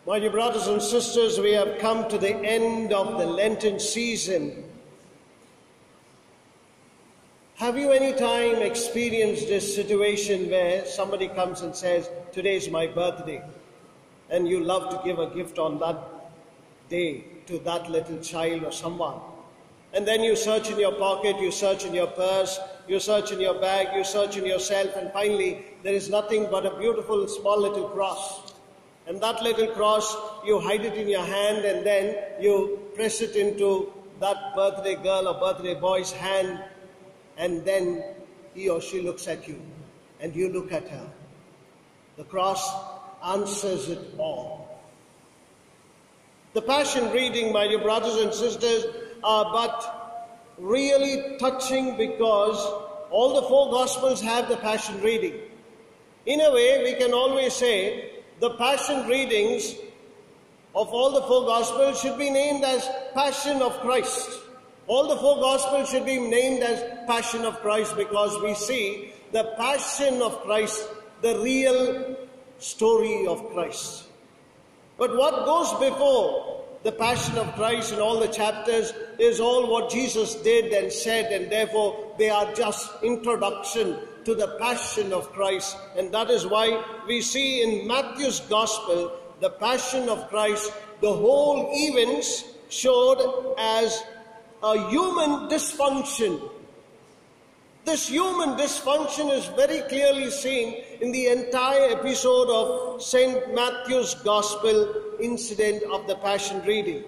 My dear brothers and sisters, we have come to the end of the Lenten season. Have you any time experienced this situation where somebody comes and says, "Today's my birthday," and you love to give a gift on that day to that little child or someone? And then you search in your pocket, you search in your purse, you search in your bag, you search in yourself, and finally there is nothing but a beautiful small little cross. And that little cross, you hide it in your hand, and then you press it into that birthday girl or birthday boy's hand, and then he or she looks at you, and you look at her. The cross answers it all. The Passion reading, my dear brothers and sisters, are but really touching because all the four Gospels have the Passion reading. In a way, we can always say the Passion readings of all the four Gospels should be named as Passion of Christ. All the four Gospels should be named as Passion of Christ because we see the Passion of Christ, the real story of Christ. But what goes before the Passion of Christ in all the chapters is all what Jesus did and said, and therefore they are just introduction to the Passion of Christ. And that is why we see in Matthew's Gospel the Passion of Christ, the whole events showed as a human dysfunction. This human dysfunction is very clearly seen in the entire episode of St. Matthew's Gospel incident of the Passion reading.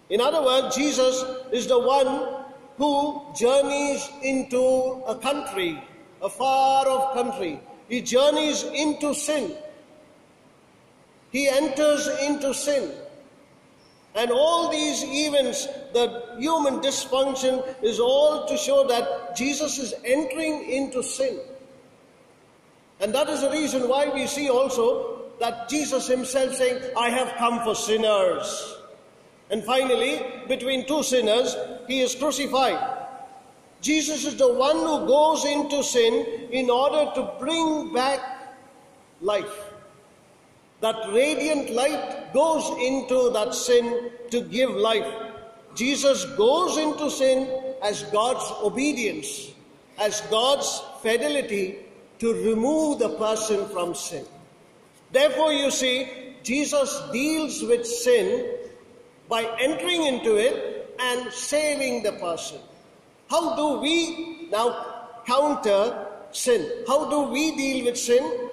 In other words, Jesus is the one who journeys into a country, a far-off country. He journeys into sin. He enters into sin. And all these events, the human dysfunction, is all to show that Jesus is entering into sin. And that is the reason why we see also that Jesus himself saying, "I have come for sinners." And finally, between two sinners, he is crucified. Jesus is the one who goes into sin in order to bring back life. That radiant light goes into that sin to give life. Jesus goes into sin as God's obedience, as God's fidelity to remove the person from sin. Therefore, you see, Jesus deals with sin by entering into it and saving the person. How do we now counter sin? How do we deal with sin?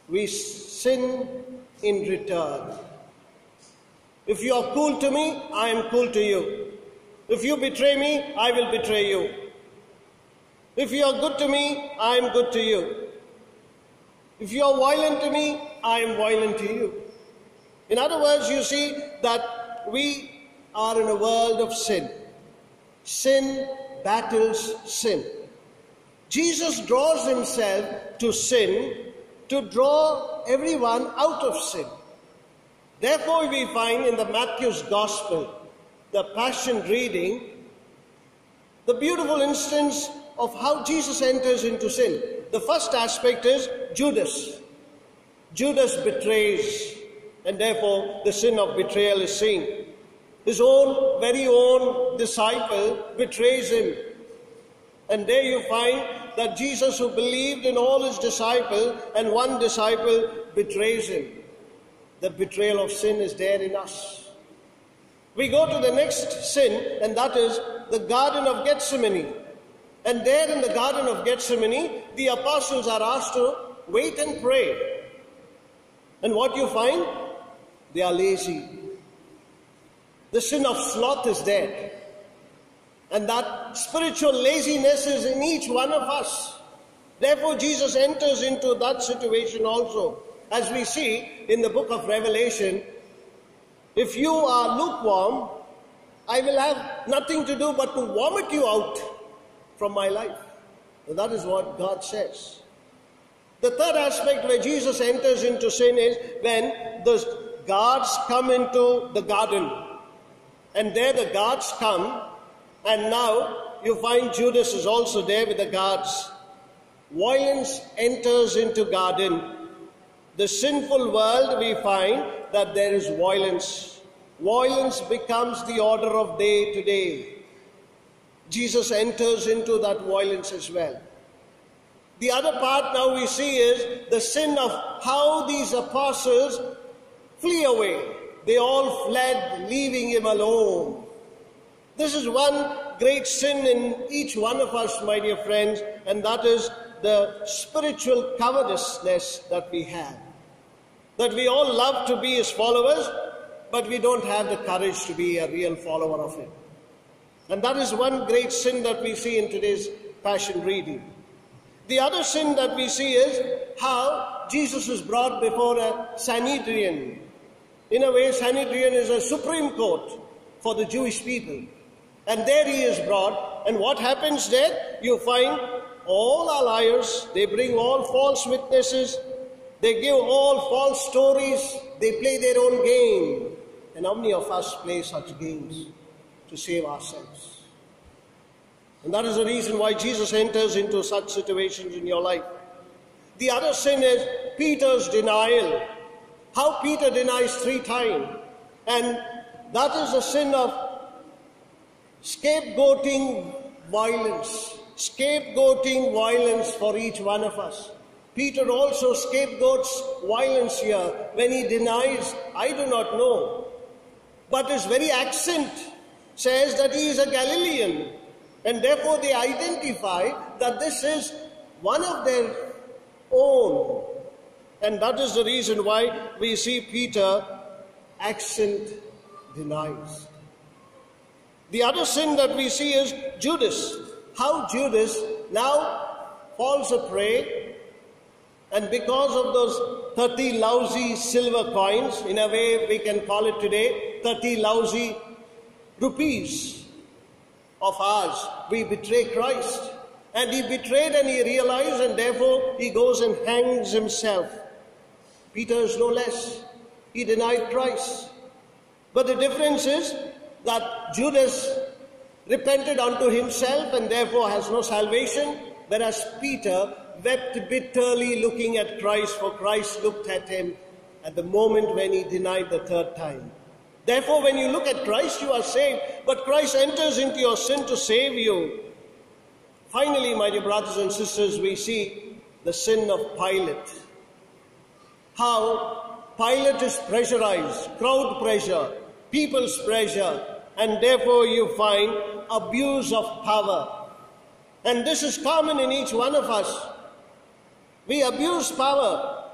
We sin in return. If you are cool to me, I am cool to you. If you betray me, I will betray you. If you are good to me, I am good to you. If you are violent to me, I am violent to you. In other words, you see that we are in a world of sin. Sin battles sin. Jesus draws himself to sin to draw everyone out of sin. Therefore, we find in the Matthew's Gospel, the Passion reading, the beautiful instance of how Jesus enters into sin. The first aspect is Judas. Judas betrays, and therefore the sin of betrayal is seen. His own, very own disciple betrays him. And there you find that Jesus, who believed in all his disciples, and one disciple betrays him. The betrayal of sin is there in us. We go to the next sin, and that is the Garden of Gethsemane. And there in the Garden of Gethsemane, the apostles are asked to wait and pray. And what you find? They are lazy. The sin of sloth is there. And that spiritual laziness is in each one of us. Therefore, Jesus enters into that situation also. As we see in the book of Revelation, if you are lukewarm, I will have nothing to do but to vomit you out from my life. And that is what God says. The third aspect where Jesus enters into sin is when the guards come into the garden. And there the guards come, and now you find Judas is also there with the guards. Violence enters into garden. the sinful world, we find that there is violence. Violence becomes the order of day today. Jesus enters into that violence as well. The other part now we see is the sin of how these apostles flee away. They all fled, leaving him alone. This is one great sin in each one of us, my dear friends, and that is the spiritual covetousness that we have. That we all love to be his followers, but we don't have the courage to be a real follower of him. And that is one great sin that we see in today's Passion reading. The other sin that we see is how Jesus is brought before a Sanhedrin. In a way, Sanhedrin is a supreme court for the Jewish people. And there he is brought. And what happens there? You find all are liars. They bring all false witnesses. They give all false stories. They play their own game. And how many of us play such games to save ourselves? And that is the reason why Jesus enters into such situations in your life. The other sin is Peter's denial. How Peter denies 3 times. And that is the sin of scapegoating violence. Scapegoating violence for each one of us. Peter also scapegoats violence here when he denies, I do not know. But his very accent says that he is a Galilean. And therefore they identify that this is one of their own. And that is the reason why we see Peter accent denies. The other sin that we see is Judas. How Judas now falls a prey, and because of those 30 lousy silver coins, in a way we can call it today, 30 lousy rupees of ours, we betray Christ. And he betrayed and he realized, and therefore he goes and hangs himself. Peter is no less. He denied Christ. But the difference is that Judas repented unto himself and therefore has no salvation, whereas Peter wept bitterly looking at Christ, for Christ looked at him at the moment when he denied the 3rd time. Therefore, when you look at Christ, you are saved, but Christ enters into your sin to save you. Finally, my dear brothers and sisters, we see the sin of Pilate. How Pilate is pressurized, crowd pressure, people's pressure, and therefore you find abuse of power. And this is common in each one of us. We abuse power.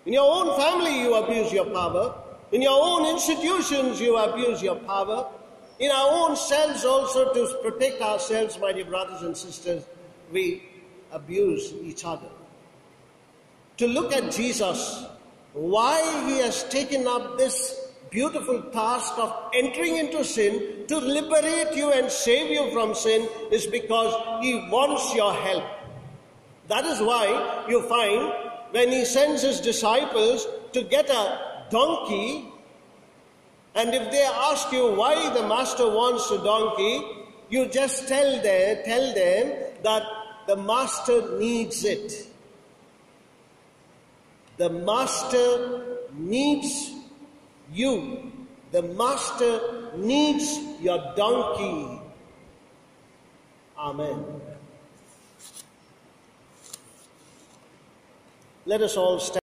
In your own family, you abuse your power. In your own institutions, you abuse your power. In our own selves also, to protect ourselves, my dear brothers and sisters, we abuse each other. To look at Jesus, why he has taken up this beautiful task of entering into sin to liberate you and save you from sin is because he wants your help. That is why you find when he sends his disciples to get a donkey, and if they ask you why the master wants a donkey, you just tell them that the master needs it. The master needs you. The master needs your donkey. Amen. Let us all stand.